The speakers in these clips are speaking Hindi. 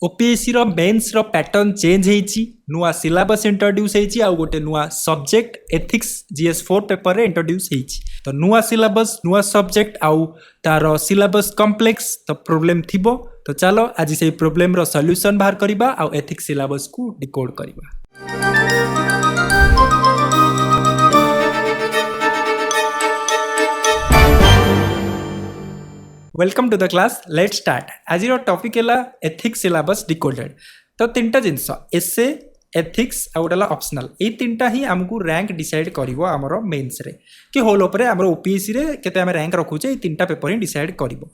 ओपीएससी रो मेंस रो पैटर्न चेंज होईची नुआ सिलेबस इंट्रोड्यूस होईची आ गोटे नुआ सब्जेक्ट एथिक्स जीएस4 पेपर रे इंट्रोड्यूस होईची तो नुआ सिलेबस नुआ सब्जेक्ट आउ तार सिलेबस कॉम्प्लेक्स तो प्रॉब्लम थिबो तो चलो आज से प्रॉब्लम रो सॉल्यूशन बाहर करबा आ एथिक्स सिलेबस को डिकोड करबा। Welcome to the class let start. आज टॉपिक है एथिक्स सिलेबस डिकोडेड। तो तीनटा जिनस एसे एथिक्स आ गोटे ऑप्शनल ये तीनटा ही आमको रैंक डिसाइड करिवो हमरो मेंस रे कि होल ओपरे हमरो ओपीएससी रे केते हम रैंक रखुचे ये तीनटा पेपर ही डिसाइड करिवो।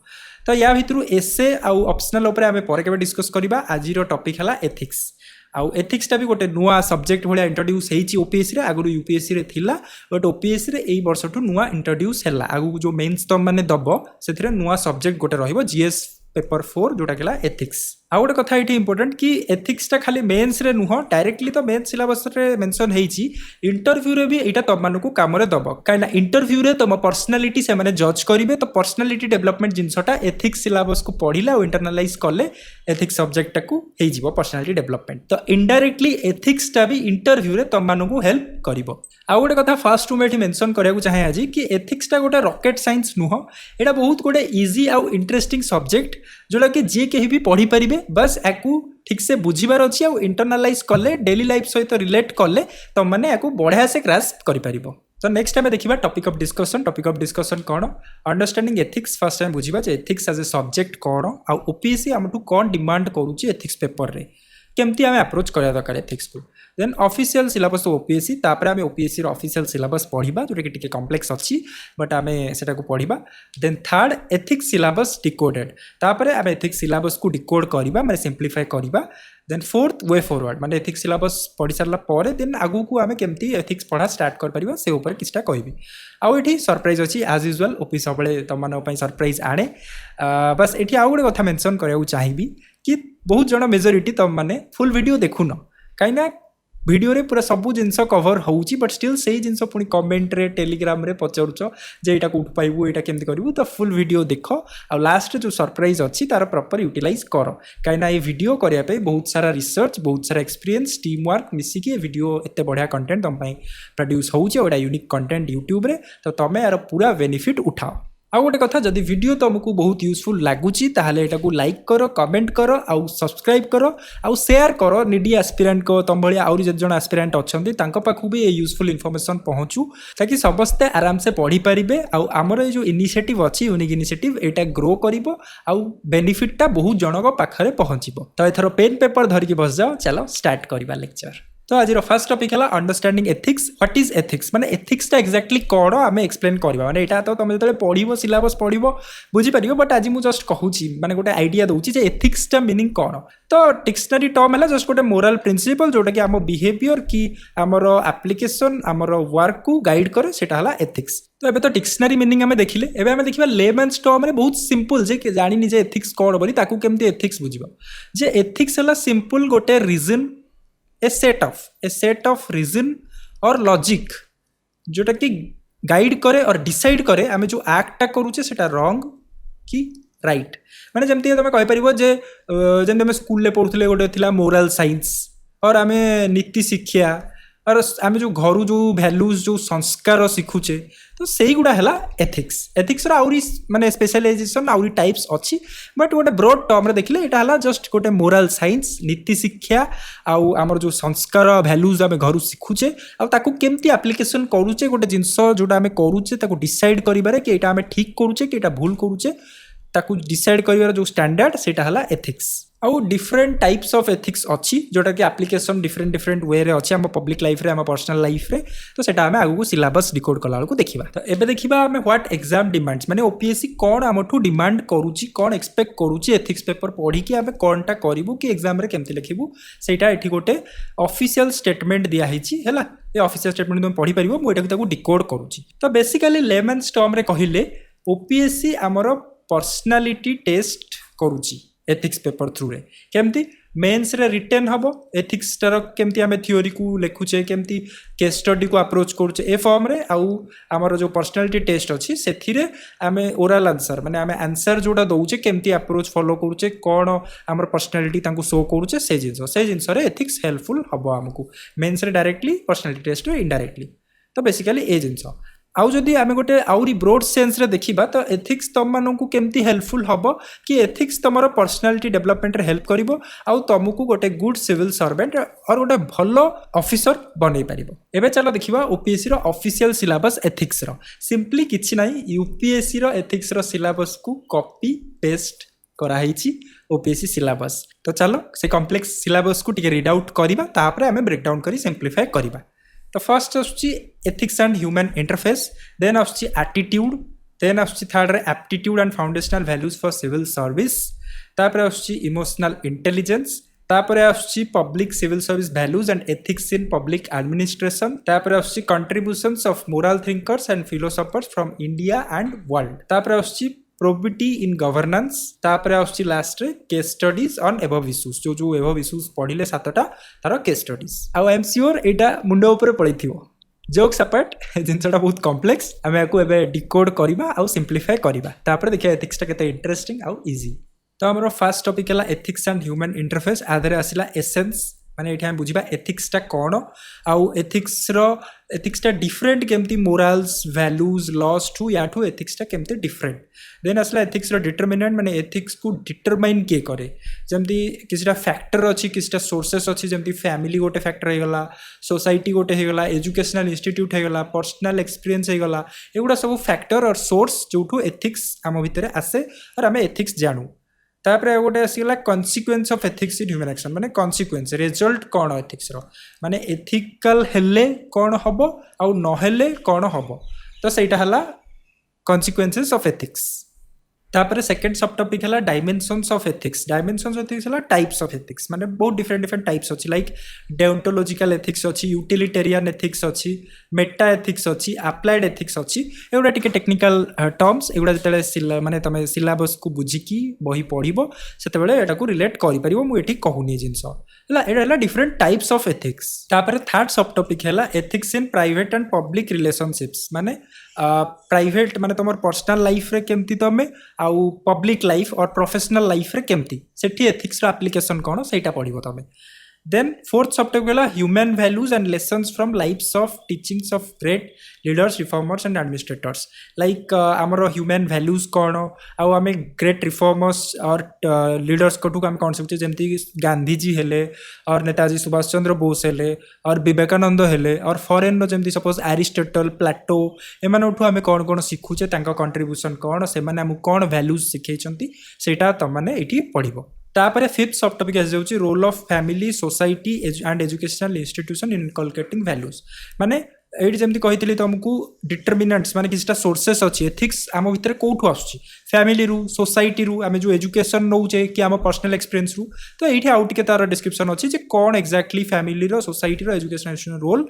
तो या भितरु एसे आ ऑप्शनल ओपरे हम परे केबे डिस्कस करबा। आज टॉपिक है एथिक्स आउ एथिक्सटा भी गोटे नुआ सब्जेक्ट भाया इंट्रोड्यूस होईची ओपीएससी रे आगु यूपीएससी रे थिला बट ओपीएससी रे एई वर्षठु नुआ इंट्रोड्यूस हैला। आगु जो मेंस तम माने दबो सेथिरे नुआ सब्जेक्ट गोटे रहिबो जीएस पेपर 4 जोटा केला एथिक्स। आ गोटे कथा एठी इंपोर्टेंट कि एथिक्सटा खाली मेंस रे नुह डायरेक्टली तो मेंस सिलेबस रे मेंशन हेईची इंटरव्यू रे भी एटा तम मानकु काम रे दबो काइना इंटरव्यू रे तम पर्सनालिटी से माने जज करिवे तो पर्सनालिटी डेवलपमेंट जिंसटा एथिक्स सिलेबस को पढिला ओ इंटरनलाइज करले एथिक्स सब्जेक्ट को हेई जीवो पर्सनालिटी डेवलपमेंट। तो इनडायरेक्टली एथिक्सटा भी इंटरव्यू रे तम मानकु हेल्प करिवो। आ गोटे कथा फास्ट रूम एठी मेंशन करिया चाहे आज कि एथिक्सटा गोटे रॉकेट साइंस नुह एटा बहुत गोटे इजी आउ इंटरेस्टिंग सब्जेक्ट जोटा कि जे केही भी पढ़ी परिबे बस याकू ठीक से बुझीबार अछि आउ इंटरनलाइज करले डेली लाइफ सहित रिलेट करले तो माने याकू बढ़िया से ग्रास्प करि परिबो। तो नेक्स्ट टाइम देखिबा टॉपिक ऑफ डिस्कशन कोन अंडरस्टैंडिंग एथिक्स। फर्स्ट टाइम बुझीबा जे एथिक्स एज ए सब्जेक्ट कोन आ ओपीएससी हमटू कोन डिमांड करूची एथिक्स पेपर रे केमती आम अप्रोच करा दरकार एथिक्स को। देन ऑफिशियल सिलेबस तो ओपीएससी तापर आम ओपीएससी ऑफिशियल सिलेबस पढ़ा जोटा कि टिके कॉम्प्लेक्स अच्छी बट आम सेटा को पढ़ा। Then third ethics syllabus decoded तापर आम एथिक्स सिलेबस को डिकोड करबा माने सिंप्लीफाई करबा। देन फोर्थ वे फॉरवर्ड माने एथिक्स सिलेबस पढ़ी सारा पर देन आगु को आम केमती एथिक्स पढ़ा स्टार्ट कर परिबा से ऊपर किछटा कहबी। आउ एठी सरप्राइज अछि एज यूजुअल ओपी सबले तमनो पई सरप्राइज आणे। बस एठी आउ गोटे कथा मेंशन करिया चाहिबी कि बहुत जन मेजोरिटी तम माने फुल वीडियो देखुन कहीं वीडियो रे पूरा सब जिनस कवर होउची बट स्टिल सही जिनस पुनी कमेंट रे टेलीग्राम रे पचारुच जे एटा कोठ पाइबू एटा केमती करिवू तो फुल वीडियो देख आ लास्ट जो सरप्राइज अच्छी तार प्रॉपर यूटिलाइज कर कहीं ये वीडियो करिया पे बहुत सारा रिसर्च बहुत सारा एक्सपीरियंस टीम वर्क मिसिकी वीडियो एते बढ़िया कंटेंट तुम प्रोड्यूस होउची ओडा यूनिक कंटेंट यूट्यूब रे तो तमे यार पूरा बेनिफिट उठाओ। आ गोटे कथा जदि वीडियो तुमको बहुत यूजफुल लगुची ताहले एटा को लाइक करो कमेंट करो आउ सब्सक्राइब करो आउ शेयर करो नीडी एस्पिरेंट को तुम भाई आउरी जत जण एस्पिरेंट अच्छंती तांको पाखु भी ये यूजफुल इन्फॉर्मेशन पहुँचू ताकि समस्ते आराम से पढ़ी पारिबे। आउ हमर जो इनिशिएटिव अछि यूनिक इनिशिएटिव एटा ग्रो करिवो आउ बेनिफिटटा बहुत जनक पाखरे पहुँचीबो। तो एथरो पेन पेपर धरिकी बस जाओ चलो स्टार्ट करबा लेक्चर। तो आज फर्स्ट टॉपिक है understanding ethics. What is ethics माने एथिक्स टा एक्जाक्टली कौन आम एक्सप्लेन करबा माने एटा तो तुम जो पढ़ो सिलेबस पढ़ो बुझी पार बट आज मुझे जस्ट कहूची माने गोटे आइडिया दूची जे एथिक्स टा मीनिंग कौन। तो डिक्शनरी टर्म है जस्ट गोटे मोरल प्रिंसिपल जोटा कि आम बिहेवियर कि आमर एप्लिकेशन आमर वर्क को गाइड करे सेटा हला एथिक्स। तो एबे तो डिक्शनरी मीनिंग आम देखिले एबे आम देखिबा लेमन्स टर्म रे बहुत सिंपल जे जानि जे एथिक्स कौन बोली ताकू केमती एथिक्स बुझिबा जे एथिक्स हला सिंपल गोटे reason a set of reason और लॉजिक जोटा कि गाइड करे और डिसाइड करे आमे जो एक्टा करूचे सेटा रॉन्ग कि राइट। माने जमती तुम कहि परिबो जे जेम तुम स्कूल ले पढुथले गोटे थिला मोरल साइंस और आमे नीति शिक्षा और आमे जो घर जो वैल्यूज जो संस्कार शिखुचे तो सही गुड़ा है एथिक्स। एथिक्स आउरी माने स्पेशलाइजेशन आउरी टाइप्स अच्छी बट गोटे ब्रॉड टर्म रे देखिले एटा हला जस्ट गोटे मोरल साइंस नीति शिक्षा आउ आमर जो संस्कार वैल्यूज आमे घर शिखुचे आ ताकू केमती एप्लिकेशन करूचे गोटे जिंस जोटा आमे करूचे ताकू डिसाइड करिबारे कि एटा आमे ठीक करूचे कि एटा भूल करूचे ताकू डिसाइड करिबार जो स्टैंडर्ड सेटा हला एथिक्स। आउ डिफरेंट टाइप्स ऑफ एथिक्स अच्छी जोटा कि एप्लिकेशन डिफरेंट वे रे अच्छे आम पब्लिक लाइफ रे आम पर्सनल लाइफ रे तो सेटा आमे आगु सिलेबस डिकोड कला बेलू देखिबा। तो एबे देखिबा आमे व्हाट एग्जाम डिमांड्स माने ओपीएससी कोन आमठू डिमांड करूची कोन एक्सपेक्ट करूची एथिक्स पेपर पढ़ी कि आमे कोनटा करिवु कि एग्जाम रे केमति लिखिबु सेटा एठी गोटे ऑफिशियल स्टेटमेंट दिया हिची हैला। ए ऑफिशियल स्टेटमेंट तुम पढ़ी परिबो मु एटा ताकू डिकोड करूची। तो बेसिकली लेमन्स टर्म रे कहिले ओपीएससी आमर पर्सनालिटी टेस्ट करूची एथिक्स पेपर थ्रू रे केमती मेन्स रे रिटेन हम एथिक्स टार केमती आम थ्योरी को लिखुचे केमती केस स्टडी को अप्रोच करुचे ए फॉर्म रे आउ आमर जो पर्सनालिटी टेस्ट अच्छी से आम ओराल आंसर माने आम आंसर जोटा दौचे केमती अप्रोच फॉलो करुचे कौन आमर पर्सनालिटी शो करुचे से जिनस एथिक्स हेल्पफुल हम आमको मेन्स रे डायरेक्टली पर्सनालिटी टेस्ट रे इनडायरेक्टली तो बेसिकली ए जिनस आउ जदि आम गोटे आउरी ब्रोड सेन्स रे देखिबा तो एथिक्स तुम मानू केमती हेल्पफुल हम कि एथिक्स तुम पर्सनालिटी डेवलपमेंट रे हेल्प करिवो आउ तुमको गोटे गुड सिविल सर्वेंट और गोटे भल ऑफिसर बनै पारिबो। एबे चलो देखिबा ओपीएससी रो ऑफिशियल सिलेबस एथिक्स रो सिंपली किछि नाही यूपीएससी रो एथिक्स रो सिलेबस को कॉपी पेस्ट कराइछि ओपीएससी सिलेबस। तो चलो से कॉम्प्लेक्स सिलेबस को टिके रीड आउट करिबा तापरे आमे ब्रेक डाउन करी सिंप्लीफाई करिबा। तो फर्स्ट आसुची ethics and human interface then आसुची एटीट्यूड देन आसुची थर्ड रे aptitude and foundational values for civil service तापर आसुची इमोशनल इंटेलिजेंस तापर आसुची public civil service values and ethics in public administration तापर आसुची contributions of moral thinkers and philosophers from India and world तापर आसुची प्रोबिटी इन गवर्नेंस तापर आसुची लास्ट रे case studies on above issues जो एबव इश्यूज पढ़िले सातटा तार केस स्टडीज आउ आई एम श्योर एटा मुंड ऊपर पड़िथिबो जोक्स अपार्ट जिनसटा बहुत कॉम्प्लेक्स आमे याको एबे डिकोड करिबा आउ सिंप्लीफाई करिबा तापर देखिया एथिक्स टा केते इंटरेस्टिंग आउ इजी। तो हमरो फर्स्ट टॉपिक हला एथिक्स एंड ह्यूमन इंटरफेस आधरे आसिला एसेंस माने एठी हम बुझिबा एथिक्स टा कोन आउ एथिक्स टा डिफरेंट केमती मोरल्स वैल्यूज लॉस टू या टू एथिक्स टा केमती डिफरेंट देन आसला एथिक्स रो डिटरमिनेंट माने एथिक्स को डिटरमाइन के करे जमती किछटा फैक्टर अछि किछटा सोर्सेस अछि जमती फैमिली गोटे फैक्टर हे गला सोसाइटी गोटे हे गला एजुकेशनल इंस्टीट्यूट हे गला पर्सनल एक्सपीरियंस हे गला एगुडा सब फैक्टर और सोर्स जोठू एथिक्स आम भितर आसे और आमे एथिक्स जानू तापर गोटे आसीगला consequence of ethics in human action माने कन्सिक्वेन्स रिजल्ट कौन एथिक्स रो माने एथिकल हेले कौन हम आउ नहेले कौन हम तो सहीटा हला कन्सिक्वेन्सेस ऑफ एथिक्स। तापर सेकेंड सब टॉपिक है डायमेंशंस ऑफ एथिक्स है टाइप्स ऑफ एथिक्स माने बहुत डिफरेंट टाइप्स अच्छी लाइक डेओंटोलॉजिकल एथिक्स अच्छी यूटिलिटेरियन एथिक्स अच्छी मेटा एथिक्स अच्छी अप्लाइड एथिक्स अच्छी एगुड़ा टिके टेक्निकल टर्म्स एगुड़ा जो माने तमे सिलेबस को बुझिकी बही पढ़िबो सेतेबेले एटा को रिलेट करि परिबो मु एठी कहूनी जिंस हला एटा डिफरेंट टाइप्स ऑफ एथिक्स। तापर थर्ड सब टॉपिक है ethics in private and public relationships माने प्राइवेट माने तुम पर्सनल लाइफ रे केमती तमे आउ पब्लिक लाइफ और प्रोफेशनल लाइफ रे केमती सेठी एथिक्स रो एप्लीकेशन कोन सेटा पढिबो तमे। देन फोर्थ सब टॉपिक है human values and lessons from lifes of teachings of great leaders reformers and administrators like आमर ह्यूमन वैल्यूज कौन आउ आम ग्रेट रिफॉर्मर्स और लीडर्स कटू आम कौन सब जमती गांधीजी हेले और नेताजी सुभाष चंद्र बोस हेले और विवेकानंद हेले और फॉरेन रो जमती सपोज एरिस्टोटल प्लेटो एमानठू आम कौन कौन शिखुचे तांका कंट्रीब्यूशन कौन से माने हमकु कौन वैल्यूज शिखैछंती सेटा तमने एठी पढिबो। तापर फिफ्थ सब टॉपिक आसी जाउची role of family society and educational institution in inculcating values माने एठी जमती कहितली तुमको डिटरमिनेंट्स माने किछटा सोर्सेस अछि एथिक्स आम भितर कोठू आसुची फैमिली रु सोसाइटी रु आमे जो एजुकेशन नौचे कि आम पर्सनल एक्सपीरियंस रु तो एठी आउट के तार डिस्क्रिप्शन अछि जे कोन एक्जेक्टली फैमिली रो सोसाइटी रो एजुकेशन रोल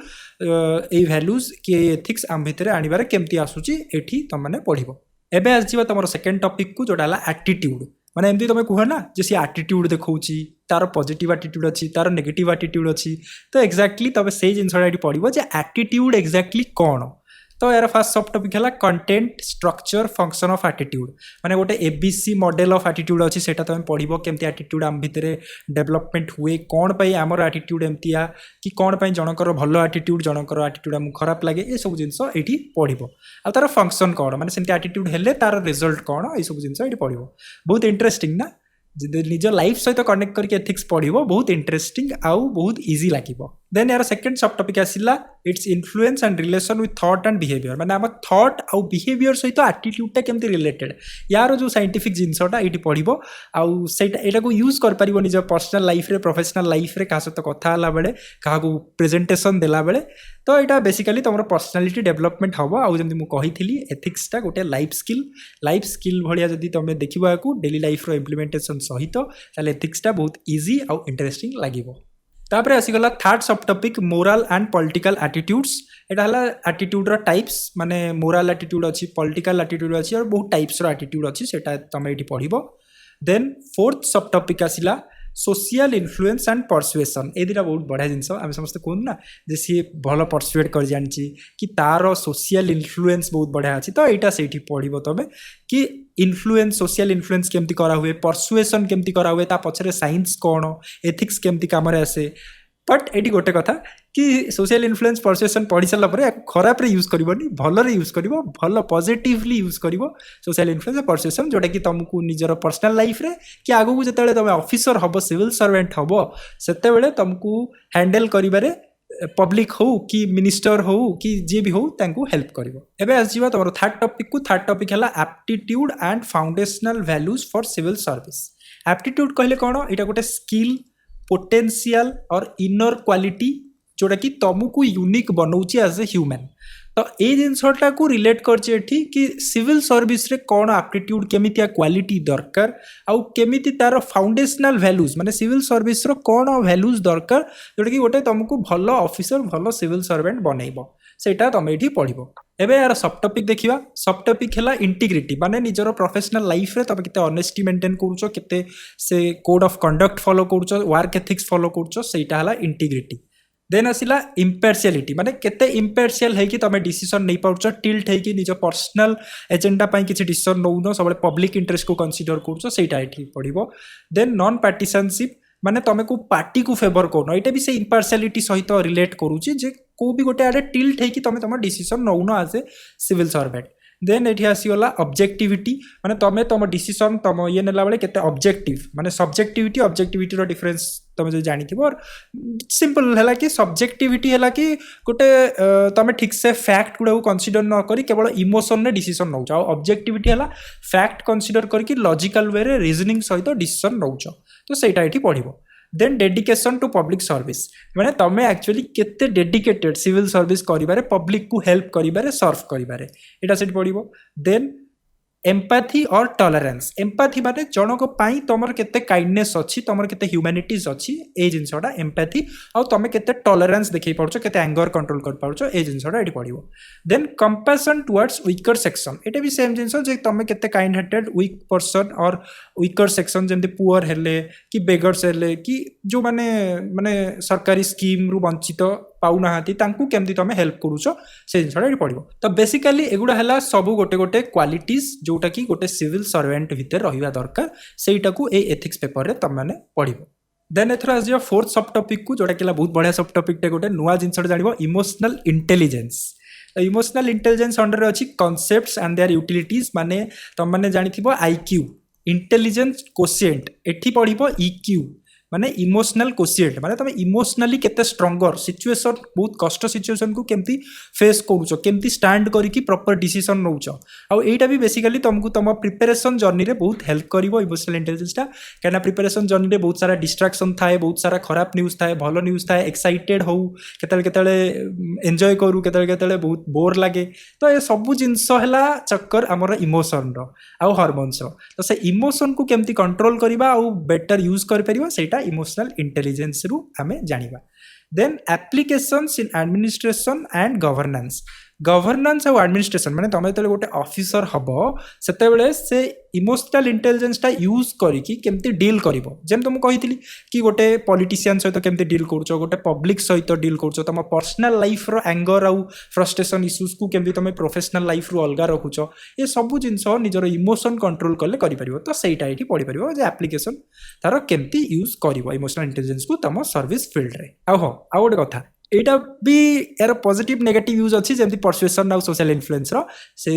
ए वैल्यूज कि एथिक्स आम भितर आनिबारे केमती आसुची एठी तमने पढिबो। एबे आजिबा तमरो सेकंड टॉपिक को जोडाला एटीट्यूड माने एमती तुम कह ना जे सी एटीट्यूड देखौची तार पॉजिटिव एटीट्यूड अच्छी तार नेगेटिव एटीट्यूड अच्छी तो एक्जाक्टली तब से जिनसा पढ़ो जे एटीट्यूड एक्जाक्टली कौन। तो यार फर्स्ट सब टॉपिक है content structure function of attitude माने गोटे एबीसी मॉडल ऑफ एटीट्यूड अच्छी सेटा तुम पढ़ो केमती एटीट्यूड आम भितर डेवलपमेंट हुए कौन पाई आमर एटीट्यूड एमतिया कि कौन पाई जनकर भल एटीट्यूड जनकर एटीट्यूड आमको खराब लगे ये सब जिनस ये पढ़ो आ तार फंक्शन कौन माने सेमती एटीट्यूड हेले तार रिजल्ट कौन ये सब जिनस ये पढ़ो बहुत इंटरेस्टिंग ना निज लाइफ सहित कनेक्ट करके एथिक्स पढ़ो बहुत इंटरेस्टिंग आउ बहुत इजी लगे। देन यार सेकंड सब टॉपिक आसिला its influence and relation with thought and behaviour माने आम थॉट आउ बिहेवियर सहित एटीट्यूडटा केमती रिलेटेड यार जो साइंटिफिक जिनसटा ये पढ़ो आउ सेटा एटा को यूज कर परिबो निज पर्सनल लाइफ रे प्रोफेशनल लाइफ रे का सहित कथा हला बेले का को प्रेजेंटेशन देला बेले तो यहाँ बेसिकली तुम पर्सनालीटी डेवलपमेंट हम आउ जमी मुझे कही एथिक्सटा गोटे लाइफ स्किल भाया जब तुम देखा डेली लाइफ इम्प्लीमेंटेशन सहित एथिक्सटा बहुत इजी आउ इंटरेस्टिंग लगे। तापर आसीगला थर्ड सब topic moral and political attitudes Etah attitude types माने मोरल एटीट्यूड अच्छी पॉलिटिकल एटीट्यूड अच्छी और बहुत टाइप्स एटीट्यूड अच्छी सेटा तुम ये पढ़ो। Then fourth sub topic आसिला social influence and परसुएसन ए दुटा बहुत बढ़िया जिनस आम समस्त कहूँ ना जे सी भल परसुएट कर जानी कि तार सोशल इन्फ्लुएंस बहुत बढ़िया अच्छी तो यहाँ से पढ़ो तुम कि इन्फ्लुएंस सोशल इन्फ्लुएंस केमती करा हुए परसुएसन केमती करा हुए ता पछरे साइंस कौन एथिक्स केमती काम आसे बट ये गोटे कथा कि सोशल इन्फ्लुएंस परसुएसन पढ़ी सारा खराब रे यूज करनी भल यूज कर भल पॉजिटिवली यूज कर सोशल इन्फ्लुएंस परसुएसन जोटा कि तुमको निजर पर्सनल लाइफ रे कि आगू जो तुम ऑफिसर हम सिविल सर्वेंट हम से तुमको हैंडल करिबारे पब्लिक हो कि मिनिस्टर हो कि जी भी हो तांको हेल्प करिवो एबे आसीबा तुम थर्ड टॉपिक है aptitude and foundational values for civil service aptitude कहले कौन यहाँ गोटे स्किल पोटेंशियल और इनर क्वालिटी जोटा कि तुमको यूनिक बनाऊँ एज ए ह्यूमन तो ये जिनसटा को रिलेट करछे कि सिविल सर्विस रे कौन एप्टीट्यूड केमितिया क्वालिटी दरकार आउ केमिति तार फाउंडेशनल वैल्यूज माने सिविल सर्विस रो कौन वैल्यूज दरकार जोटा कि गोटे तुमको भल ऑफिसर भल सिविल सर्वेंट बनइबो सेटा तुम ये पढ़ो एबे यार सब टॉपिक देखिबा सब टॉपिक है इंटीग्रिटी माने निजर प्रोफेशनल लाइफ रे तुम केते ऑनेस्टी मेंटेन करूछो केते से कोड ऑफ कंडक्ट फॉलो करूछो वर्क एथिक्स फॉलो करूछो सेटा हला इंटीग्रिटी देन आसिला इम्पार्शियलिटी माने केते इम्पार्शियल है कि तुम डिसीजन नहीं पाउछ टिल्ट है कि निज पर्सनल एजेंडा पई किछि डिसीजन नौनो सब पब्लिक इंटरेस्ट को कंसीडर करूछो सेटा एठी पढ़िबो देन नॉन पार्टिसनशिप माने तुम को पार्टी को फेवर कौन यहाँ भी से इम्पार्शियलिटी सहित रिलेट करुच्ची जे को भी गोटे आड़े टिल्ट है कि तुम तुम डिसीजन नौन as a civil servant then ये आसीगला ऑब्जेक्टिविटी माने तुम तुम डिसीजन तुम ये नेला बेले केते ऑब्जेक्टिव माने सब्जेक्टिविटी डिफरेंस तुम जो जानी और सिंपल है कि सब्जेक्टिविटी है कि गोटे तुम ठीक से फैक्ट गुड़ा कंसीडर न करी केवल इमोशन ने डिसीजन नौ ऑब्जेक्टिविटी है फैक्ट कंसीडर करके लॉजिकल वे रे रीजनिंग सहित डिसीजन नौ तो सेटा ये पढ़ो then dedication to public service माने तुम एक्चुअली केते डेडिकेटेड सिविल सर्विस करिबारे पब्लिक को हेल्प करिबारे सर्व करिबारे एटा सेट पढ़ो देन एम्पैथी और टॉलरेंस एम्पैथी माने जनक पाई तुमर केते काइंडनेस अच्छी तुमर केते ह्यूमैनिटीज अच्छी ए जिनसटा एम्पैथी आ तुम केते टॉलरेंस देखै पाउछो केते एंगर कंट्रोल कर पाउछो ए जिनसटा एटी पढ़िबो then compassion towards weaker section एटा भी सेम जिनस जे तुम केते काइंड हार्टेड वीक पर्सन और वीकर सेक्शन जेंति पुअर हेले कि बेगर्स हेले कि जो माने माने सरकारी स्कीम रु वंचित पाउना तांकु केमती तुम हेल्प करूछ से जिनसटा ये पढ़ो तो बेसिकली एगुड़ा है सब गोटे गोटे क्वालिटीज जोटा कि गोटे सिविल सर्वेंट भितर रहिबा दरकार सेटा को ए एथिक्स पेपर रे तुम माने पढ़िबो देन एथर आजियो फोर्थ सब टॉपिक को जोटा कि बहुत बढ़िया सब टॉपिक टे गोटे नुआ जिनसटा जानिबो emotional intelligence emotional intelligence under अच्छी कॉन्सेप्ट्स एंड देयर यूटिलिटीज माने तुम माने जानिथिबो आईक्यू इंटेलिजेंस कोशिएंट एठी पढ़िबो ईक्यू माने इमोशनल कोशिएंट माने तुम इमोशनली केते स्ट्रंगर सिचुएशन बहुत कष्ट सिचुएशन को केमती फेस करूछ केमती स्टैंड करिकी प्रॉपर डिसीजन नौछ आ एटा भी बेसिकली तुमको तुम प्रिपरेशन जर्नी रे बहुत हेल्प करिवो इमोशनल इंटेलिजेंस टा केना प्रिपरेशन जर्नी रे बहुत सारा डिस्ट्रैक्शन थाए बहुत सारा खराब न्यूज़ थाए भलो न्यूज़ थाए एक्साइटेड हो केतले एंजॉय करू केतले बहुत बोर लागे तो ये सब जिंस हैला चक्कर हमर इमोशन रो आ हार्मोन्स रो तो से इमोशन को केमती कंट्रोल करबा आ बेटर यूज कर परिबा सेटा इमोशनल इंटेलिजेंस रु आमे जानिबा then applications in administration and governance और एडमिनिस्ट्रेशन माने तुम जो गोटे ऑफिसर हम से से इमोशनल इंटेलिजेंस टा यूज करिकी केमती डील करिवो जेम तुम कहितली कि गोटे पॉलिटिशियन सहित केमती डील करूछो गोटे पब्लिक सहित डील करूछो तुम पर्सनल लाइफ रो एंगर आउ फ्रस्ट्रेशन इश्यूज को केमती तुम प्रोफेशनल लाइफ रो अलगा रखुछो ये सब जिंस निजर इमोशन कंट्रोल कले करि परिवो तो सेटा एठी पढि परिवो जे एप्लीकेशन तार केमती यूज करिवो इमोशनल इंटेलिजेंस को तुम सर्विस फील्ड रे आ गोटे कथा एटा भी यार पॉजिटिव नेगेटिव यूज अच्छी जमी परसुएसन आउ सोशल इन्फ्लुएंस से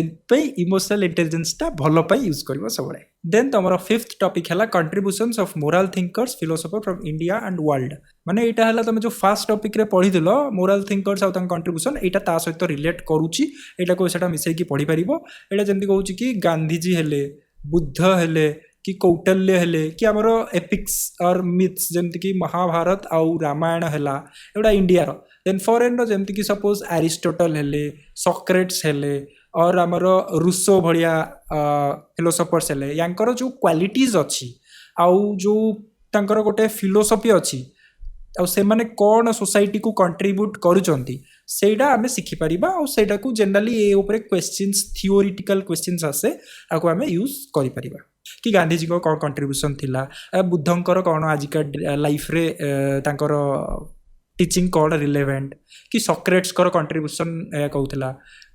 इमोशनल इंटेलिजेंस टा भल यूज कर सब देन तुम फिफ्थ टॉपिक है contributions of moral thinkers philosopher from India and world माने एटा है तुम जो फास्ट टॉपिक रे पढ़ीदिल मोरल थिंकर्स आउ कंट्रीब्यूशन एटा ता सहित रिलेट करूची एटा को सेटा मिसेकी पढ़ी परिबो एटा जेंति कहूची कि गांधीजी हेले बुद्ध हेले कि कौटल्य हेले कि आमर एपिक्स और मिथ्स जमती कि महाभारत आउ रामायण हैला एटा इंडिया रो देन फॉरेन रो जमती कि सपोज एरिस्टोटल हेले सॉक्रेट्स हेले और आमर रूसो भलिया फिलोसोफर्स हेले यांकर जो क्वालिटीज अच्छी आउ जो तांकर गोटे फिलोसफी अच्छी आ से माने कौन सोसाइटी को कंट्रीब्यूट करूचंती सेटा आमे सिखि परिबा आ सेटा को जनरली ए ऊपर क्वेश्चंस थियोरिटिकल क्वेश्चंस आसे आको आमे यूज करि परिबा कि गांधीजी को कौन कंट्रीब्यूशन थिला बुद्धंकर कौन आजिका लाइफ रे तांकर टीचिंग कौन रिलेवेंट कि सॉक्रेट्स कर कंट्रीब्यूशन कहूला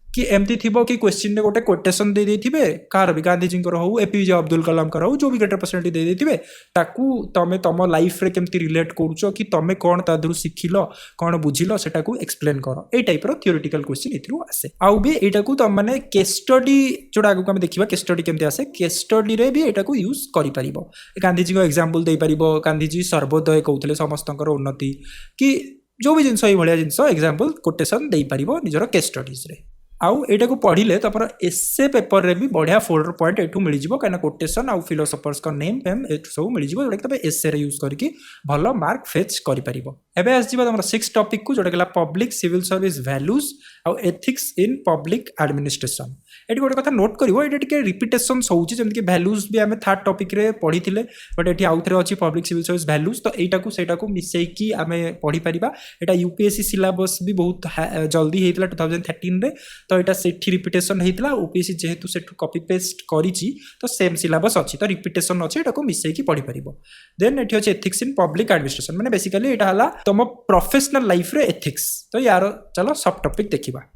कि एमती थी कि क्वेश्चन गोटे कोटेसन दे देथिबे कार भी गांधीजी हो एपीजे अब्दुल कलाम कर हो जो भी ग्रेटर पर्सनालिटी दे देथिबे ताकू तमे तम लाइफ रे केमती रिलेट करूचो कि तमे कौन तादरु शिखिलो कौन बुझिलो सेटा को एक्सप्लेन करो ए टाइप रो थियोरेटिकल क्वेश्चन इथरु आसे आउ भी एटा को तम माने केस स्टडी जोडा आगु हम देखिबा केस स्टडी केमती आसे केस स्टडी रे भी एटा को यूज करि परिबो गांधीजी को एग्जांपल दे परिबो गांधीजी सर्वोदय कहउतले समस्तंकर उन्नति कि जो भी जिनस ए भलिया जिनस एग्जांपल कोटेशन दे परिबो निजरो केस स्टडीज रे आउ एटा को पढ़िले तपर एसे पेपर रे भी बढ़िया फोल्डर पॉइंट एठू मिल जिवो काना कोटेशन आउ फिलोसोफर्स का नेम फेम एठू सब मिल जिवो जोटा तबे एसे रे यूज करके भलो मार्क फेच करि परिबो एबे आस जिवो हमर 6 टॉपिक को जोटा गेला पब्लिक सिविल सर्विस वैल्यूज आउ ethics in public administration eighty गोटे कथा नोट करिवो एटा टिके रिपीटेशन होउची जेमति कि वैल्यूज भी हमें थर्ड टॉपिक रे पढ़िथिले बट एटी आउथरे अछि पब्लिक सिविल सर्विस वैल्यूज तो एटा को सेटा को मिसई की हमें पढ़ी परिबा एटा यूपीएससी सिलेबस भी बहुत जल्दी हेतला 2013 रे तो एटा सेठी रिपीटेशन हेतला ओपीएससी जेहेतु सेठु कॉपी पेस्ट करिछि तो सेम सिलेबस अछि तो रिपीटेशन अछि एटा को मिसई की पढ़ी परिबो देन एठी अछि एथिक्स इन पब्लिक एडमिनिस्ट्रेशन माने बेसिकली एटा हला तम प्रोफेशनल लाइफ रे एथिक्स तो यार चलो सब टॉपिक देखिबा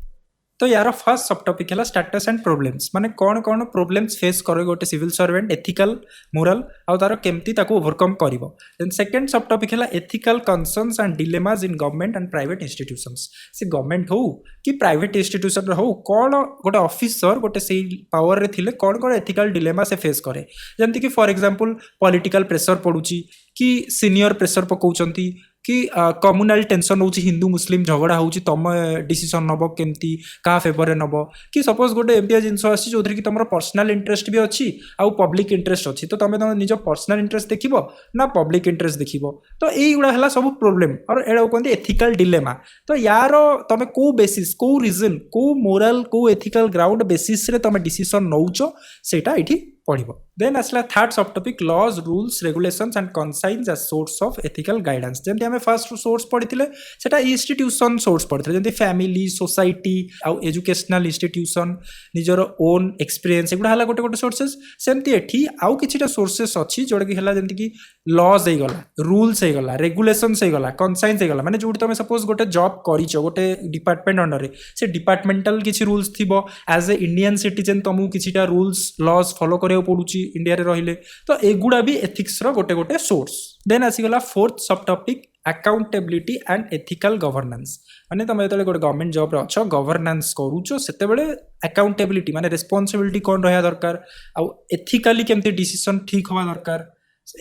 तो यार फर्स्ट सब टॉपिक है स्टेटस एंड प्रॉब्लम्स माने कौन कौन प्रॉब्लम्स फेस करे गोटे सिविल सर्वेंट एथिकल मोरल आ तार केमती ताको ओवरकम करिवो देन सेकंड सब टॉपिक है ethical concerns and dilemmas in government and private institutions से गवर्नमेंट हो कि प्राइवेट इंस्टीट्यूशन हो कौन गोटे ऑफिसर गोटे से पावर रे थिले कौन कौन एथिकल डिलेमा से फेस करे जेमती कि फॉर एग्जांपल पॉलिटिकल प्रेशर पड़ुची कि सीनियर प्रेशर पकाउचंती कि कम्युनाल टेंशन होची हिंदू मुस्लिम झगड़ा होची तम डिसीजन नब केमती का फेवर नब कि सपोज गोटे एमपिया जिनस आसी जो कि तुम पर्सनल इंटरेस्ट भी अच्छी आउ पब्लिक इंटरेस्ट अच्छी तो तुम तुम निज पर्सनल इंटरेस्ट देखिबो ना पब्लिक इंटरेस्ट देखिबो तो यही गुड़ा है सब प्रोब्लेम और एड़ा कहते एथिकल डिलेमा तो यार तुम को बेसिस को रीजन को मोराल को एथिकल ग्राउंड बेसिस रे तुम डिसीजन नौचो सेटा एठी पढ़िबो देन आसला third subtopic laws rules regulations and conscience as source of ethical guidance जेमती हमें फर्स्ट सोर्स पढ़िथिले सेटा इंस्टीट्यूशन सोर्स पढ़िथिले जेमती फैमिली सोसाइटी आउ एजुकेशनल इंस्टीट्यूशन निजर ओन एक्सपीरियंस एगुडा हला गोटे गोटे सोर्सेस सेमती एठी आउ किछिटा सोर्सेस अछि जोडा कि हला जेमती कि लॉज हे गला रूल्स हे गला रेगुलेशंस हे गला कन्साइन्स हे गला माने जोडी तमे सपोज गोटे जॉब करिचो गोटे डिपार्टमेंट अंडर रे से डिपार्टमेंटल किछि रूल्स थिबो as a Indian citizen Tamu किछिटा rules laws follow करे पड़ुची इंडिया रे रहिले तो एगुडा भी एथिक्स रो गोटे गोटे source then आसीगला fourth sub topic accountability and ethical governance माने तुम जो गोटे गवर्नमेंट जॉब रे अच्छो गवर्नेंस करूचो सेते बेले अकाउंटेबिलिटी माने रिस्पांसिबिलिटी कोन रहया दरकार आ एथिकली केमते डिसीजन ठीक होवा दरकार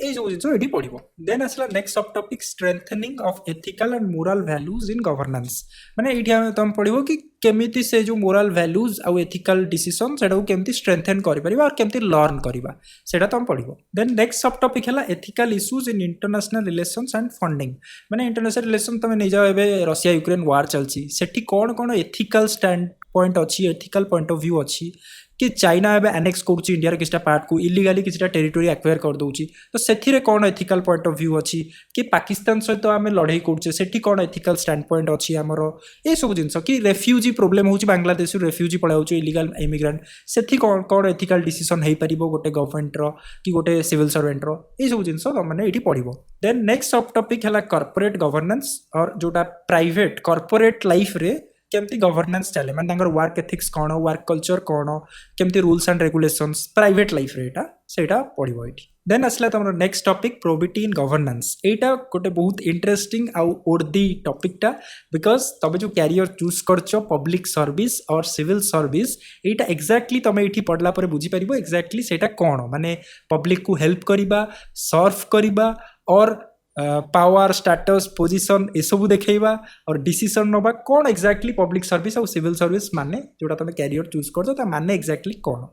ए जो जिंस एडी पढ़िबो देन आसला next sub topic strengthening of ethical and moral values in governance माने एठी हम तुम पढ़िबो कि केमिति से जो मोरल वैल्यूज आ एथिकल डिसीजन सेटा को केमिति स्ट्रेंथन करि परिबा और केमिति लर्न करिबा सेटा तुम पढ़िबो देन नेक्स्ट सब टॉपिक हैला ethical issues in international relations and funding माने इंटरनेशनल रिलेशन तमे नै जाओ एबे रशिया यूक्रेन वार चलची सेठी कोन कोन एथिकल स्टैंड पॉइंट अछि एथिकल पॉइंट ऑफ व्यू अछि कि चाइना एबे एनेक्स करूची इंडिया रे किछटा पार्ट को इलीगली किछटा टेरिटोरी एक्वायर कर दउची तो सेथिरे कोन एथिकल पॉइंट ऑफ व्यू अछि कि पाकिस्तान सहित आमे लड़ाई करछे सेठी कोन एथिकल स्टैंड पॉइंट अछि हमरो ए सब जिंस कि रेफ्यूजी प्रॉब्लम होची बांग्लादेश रे रेफ्यूजी पळा होची इलीगल इमिग्रेंट सेठी कोन कोन एथिकल डिसीजन हेई परिबो गोटे गवर्नमेंट रो कि गोटे सिविल सर्वेंट रो ए सब जिंस माने एठी पढिबो देन नेक्स्ट सब टॉपिक हैला कॉर्पोरेट गवर्नेंस और जोटा प्राइवेट कॉर्पोरेट लाइफ रे केमती गवर्नेंस चले माने तांगर वर्क एथिक्स कोन वर्क कल्चर कोन केमती rules and regulations private life रे एटा सेटा पढिबो एठी देन असला तमरो next topic probity in governance एटा गोटे बहुत इंटरेस्टिंग आउ ओर्दी टॉपिक टा बिकॉज तबे जो कैरियर चूज करछो पब्लिक सर्विस और सिविल सर्विस एटा एग्जैक्टली तमे एठी पढला पर बुझी परिबो एग्जैक्टली सेटा कोन माने पब्लिक को हेल्प करिबा सर्व करिबा और पावर स्टेटस पोजीशन ए सब देखैबा और डिसीजन नबा कोन एग्जैक्टली पब्लिक सर्विस और सिविल सर्विस माने जोटा तमे कैरियर चूज करछो ता माने एग्जैक्टली कोन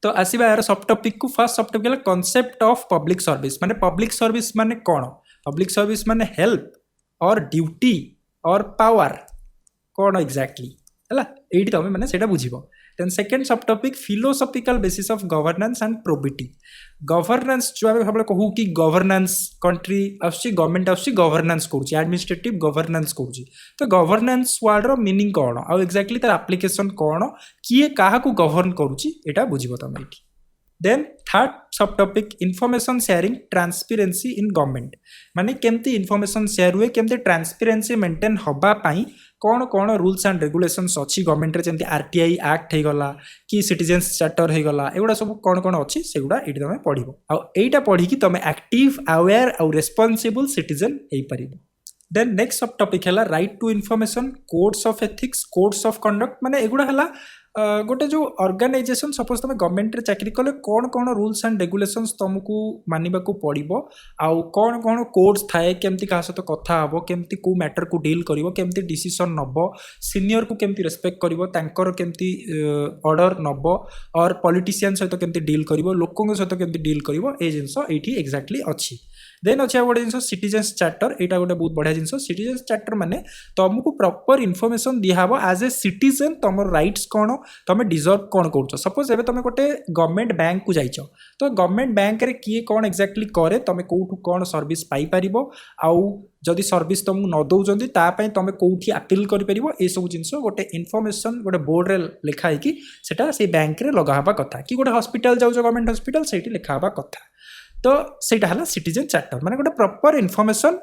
तो आसीबा यार सब टॉपिक को फर्स्ट सब topic concept of public service माने पब्लिक सर्विस माने कोन पब्लिक सर्विस माने हेल्प और ड्यूटी और पावर कोन एग्जैक्टली हला एठी तमे माने सेटा बुझिबो देन सेकंड सब topic philosophical basis of governance and probity governance जो आबे हमले कहू कि गवर्नेंस कंट्री आसी गवर्नमेंट आसी गवर्नेंस करूची एडमिनिस्ट्रेटिव गवर्नेंस करूची तो गवर्नेंस वर्ड रो मीनिंग कोन आ एग्जैक्टली तार एप्लीकेशन कोन किए काहा को गवर्न करूची एटा बुझिबो तमे एठी देन थर्ड सब topic information sharing transparency in government माने केमती इनफॉरमेशन शेयर हुए केमती ट्रांसपेरेंसी मेंटेन हबा पाई कौन कौन रूल्स एंड रेगुलेशंस अच्छी गवर्नमेंट रे जंती आरटीआई एक्ट हे गला कि सिटीजन्स चार्टर हे गला एगुडा सब कौन कौन अच्छी सेगुडा एटी तमे पढिबो आ एटा पढी कि तमे एक्टिव अवेयर आ रेस्पोंसिबल सिटीजन हे परिबो देन नेक्स्ट सब टॉपिक है right to information codes of ethics codes of conduct माने एगुडा है गोटे जो ऑर्गेनाइजेशन सपोज तुम गवर्नमेंट रे चाकरी कले कौन कौन रूल्स एंड रेगुलेशंस तुमको मानिबा को पड़िबो आउ कौन कौन कोड्स थाए केमती का सहित कथा हबो केमती को मैटर को डील करिवो केमती डिसीजन नबो सीनियर को केमती रेस्पेक्ट करिवो तांकर केमती ऑर्डर नबो और पॉलिटिशियन सहित केमती डील करिवो लोकन सहित केमती डील करिवो ए जिंस एठी एक्जेक्टली अच्छी देन अच्छे गोटे जिनस सिटीजन्स चार्टर यहाँ गोटे बहुत बढ़िया जिनस सिटीजन्स चार्टर माने तुमको प्रॉपर इनफॉरमेशन दिहब एज ए सिटीजन तुम राइट्स कौन तुम डिजर्व कौन कर सपोज एवं तुम गोटे गवर्नमेंट बैंक को जाइछ तो गवर्नमेंट बैंक रे किए कौन एक्जाक्टली करे तुम कौटू कौन सर्विस पाइपर आउ जदि सर्विस तुमको न दौरान तापाई तुम कौटी आपिल कर सब जिन गोटे इनफॉरमेशन गोटे बोर्ड रे लिखाई कि सेटा से बैंक रे लगा हवा कथा कि गोटे हॉस्पिटल जाऊँ गवर्नमेंट हॉस्पिटल से लिखा हवा कथा तो सेटा है सिटीजन चार्टर माने गोटे प्रॉपर इनफॉरमेशन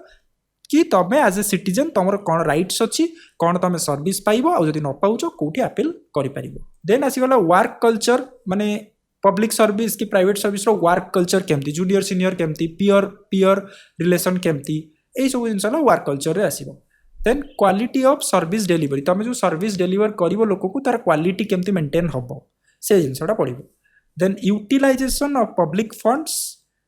कि तुम एज ए सिटीजन तुम कौन राइट्स अच्छी कौन तुम सर्विस पाइब आ जदि न पाउछ कौटी आपिल कर देन आसीगला वर्क कल्चर माने पब्लिक सर्विस कि प्राइवेट सर्विस रो वर्क कल्चर केमती जूनियर सीनियर केमती पियर पियर रिलेशन केमती ए सब जिन वर्क कल्चर रे आसीबो then quality of service delivery तुम जो सर्विस डिलीवर करिवो लोक को तार क्वालिटी केमती मेंटेन हबो से जिनसटा पड़िबो then utilization of public funds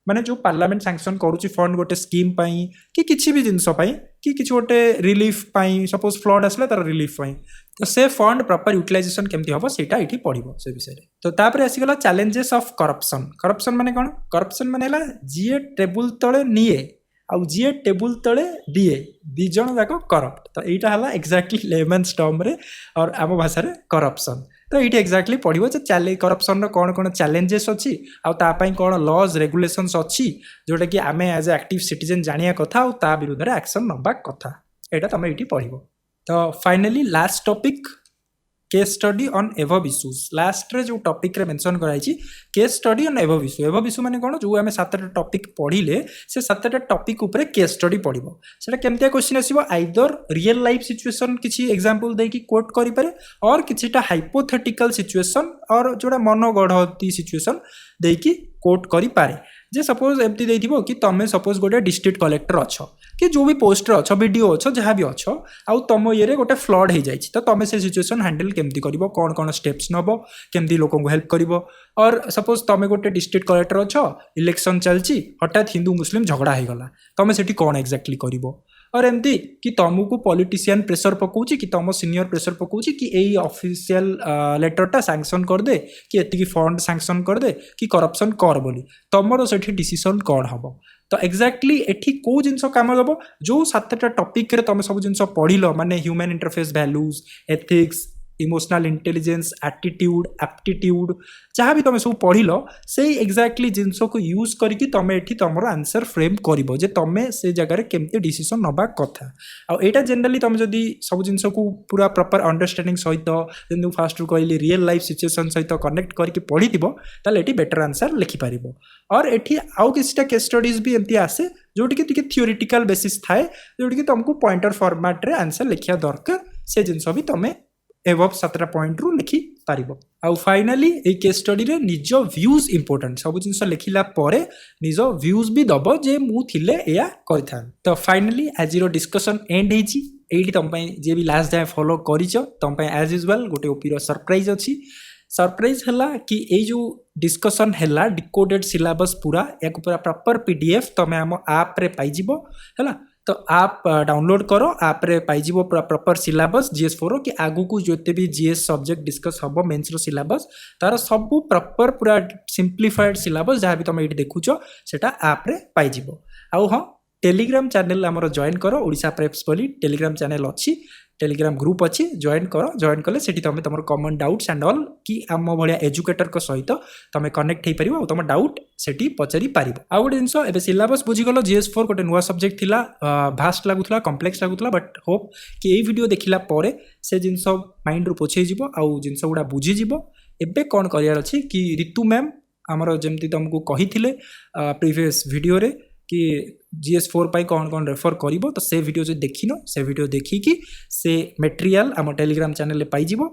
माने जो पार्लियामेंट सैंक्शन करुच्ची फंड गोटे स्कीम पाई कि किसी भी जिनस कि किसी गोटे रिलीफ पाई सपोज फ्लड आसला तार रिलीफ पाई तो से फंड प्रॉपर यूटिलाइजेशन केमती हम सेटा ये पड़ो से विषय तो तापर आसीगला चैलेंजेस ऑफ करप्शन करप्शन माने कौन करप्शन माने जी टेबुल तले निए आउ जी टेबुल तले दिए दी जन जाक करप्ट तो यहाँ है एक्जाक्टली लेमन्स टर्म रे और आम भाषा करप्शन तो ये एक्जाक्टली पढ़ो करप्शन कौन कौन चैलेंजेस अच्छी आपाई कौन लॉज रेगुलेशंस अच्छी जोटा कि आम एज ए एक्टिव सिटीजन जानिया कथा और विरुद्ध में एक्शन नबा कथा यहाँ तुम ये पढ़ो तो finally last topic case study on एवब issues last रे जो टॉपिक रे मेंशन कराई केस स्टडी ऑन एवब इश्यू माने कोन जो आमे सातटा टॉपिक पढ़िले से सातटा टॉपिक ऊपर केस स्टडी पढ़िबो सेटा केमतिया क्वेश्चन आसीबो आइदर रियल लाइफ सिचुएशन किछि एग्जांपल देकी कोट करि पारे और किछिटा हाइपोथेटिकल सिचुएशन और जोडा मनोगढ़ती सिचुएशन देकी कोट करि पारे जे सपोज एमती देथिबो कि तमे सपोज गोटे डिस्ट्रिक्ट कलेक्टर अच्छो कि जो भी पोस्टर अच्छो वीडियो अच्छो जहाँ भी अच्छो आउ तुम ये गोटे फ्लड हो जाए तो तुम से सिचुएशन हैंडल केमती करिवो कौन कौन स्टेप्स नबो केमती लोक को हेल्प करिवो और सपोज तुम गोटे डिस्ट्रिक्ट कलेक्टर अच्छो इलेक्शन चलची हठात हिंदू मुस्लिम झगड़ा हो गला तुम से कौन एक्जाक्टली करिवो और एमती कि तुमको पॉलिटिशियन प्रेशर पकाउची कि तुम सीनियर प्रेशर पकाउची कि यही ऑफिशियल लेटरटा सैंक्शन कर दे कि एतिकी फंड सैंक्शन कर दे कि करप्शन कर बोली तुमर से डिसीजन कौन हम तो एक्जाक्टली एठी को जिनस काम दब जो सातटा टॉपिक रे तुम सब जिनस पढ़िल माने human interface values ethics emotional intelligence attitude aptitude जहाँ भी तुम सब पढ़िल से एक्जाक्टली जिनस को यूज करके तुम एठी तुम आंसर फ्रेम करिवो जे तुम से जगह केमती डिसीजन नबा कथा आ एटा जनरली तुम जदि सब जिनस को पूरा प्रॉपर अंडरस्टैंडिंग सहित जेन फास्ट कहली रियल लाइफ सिचुएशन सहित कनेक्ट करके पढ़िथिबो ताले एठी बेटर आंसर लिखि पारिबो और एठी आउ किछटा केस स्टडीज भी एमती आसे जोटी कि थियोरिटिकल बेसिस थाए जोटी कि तुमको पॉइंटर फॉर्मेट रे आंसर लिखिया दरकार से जिनस भी तुम एवब 17 पॉइंट रु लिखि पारिबो आउ फाइनली ए केस स्टडी रे निज व्यूज इंपोर्टेंट सब जिनस लिखिला परे निज व्यूज भी दबो जे मु थिले एया करिथान तो फाइनली आज रो डिस्कशन एंड हेची एठी तुम पई जे भी लास्ट जाय फॉलो करिचो तुम पई एज यूजुअल गोटे ओपीरो सरप्राइज अछि सरप्राइज हला कि ए जो डिस्कशन हला डिकोडेड सिलेबस पूरा एक पूरा प्रॉपर पीडीएफ तुम हम ऐप रे पाई जिवो हला तो आप डाउनलोड करो आप रे पाइजिबो प्रॉपर सिलेबस जीएस4 कि आगु को जोते भी जीएस सब्जेक्ट डिस्कस हबो मेंस रो सिलेबस तार सब प्रॉपर पूरा सिंप्लीफाइड सिलेबस जहाँ भी तुम ये देखुच सेटा ऐप रे पाइजिबो आउ हाँ टेलीग्राम चैनल आमर जॉइन करो ओडिशा प्रेप्स बोली टेलीग्राम चैनल अच्छी टेलीग्राम ग्रुप अच्छी जॉइन करो जॉइन कले सेठी तुम तुम कॉमन डाउट्स एंड ऑल कि आम भाया एजुकेटर को सहित तुम कनेक्ट हो पार तुम डाउट सेठी पचारि पार आउ गोटे जिनस ए सिलेबस बुझीगल जीएस4 गोटे नुआ सब्जेक्ट थिला भास्ट लगुला कम्प्लेक्स लगुला बट होप कि ये वीडियो देखिला परे से जिनस माइंड रु पोछे जिवो आउ जिनस गुडा बुझी जिवो एबे कोन करियार अछि कि ऋतु मैम आमर जमती तुमको कही प्रीवियस वीडियो रे कि GS4 पाई कौन कौन रेफर करिवो तो से वीडियो जो देखिनो से वीडियो देखिकी से मटेरियल आम टेलीग्राम चैनल पाइजिवो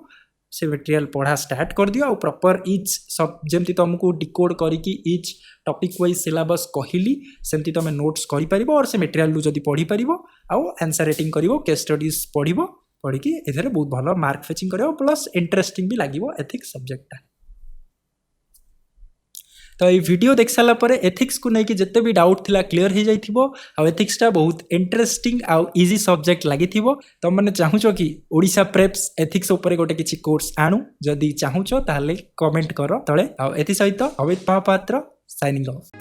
से मटेरियल पढ़ा स्टार्ट कर दियो और प्रॉपर इच सब जमती तुमको डिकोड करिकी इच टॉपिक वाइज सिलेबस कहली सेमती तुम नोट्स करि परिबो और से मटेरियल जदी पढ़ी परिबो आउ आंसर राइटिंग करिवो केस स्टडीज पढ़िबो पढ़िकी एथरे बहुत भलो मार्क फेचिंग करिवो प्लस इंटरेस्टिंग भी लागिवो एथिक्स सब्जेक्ट। तो ये वीडियो देख सारा पर एथिक्स को लेकिन जिते भी डाउट थिला क्लियर हो जाइथिबो आ एथिक्सटा बहुत इंटरेस्टिंग आ इजी सब्जेक्ट लागिथिबो तो मैंने चाहूचो कि ओडिशा प्रेप्स एथिक्स ऊपर गोटे किछि कोर्स आणु जदि चाहूचो ताले कमेंट करो तळे आ एथि सहित अमित महापात्र साइनिंग ऑफ।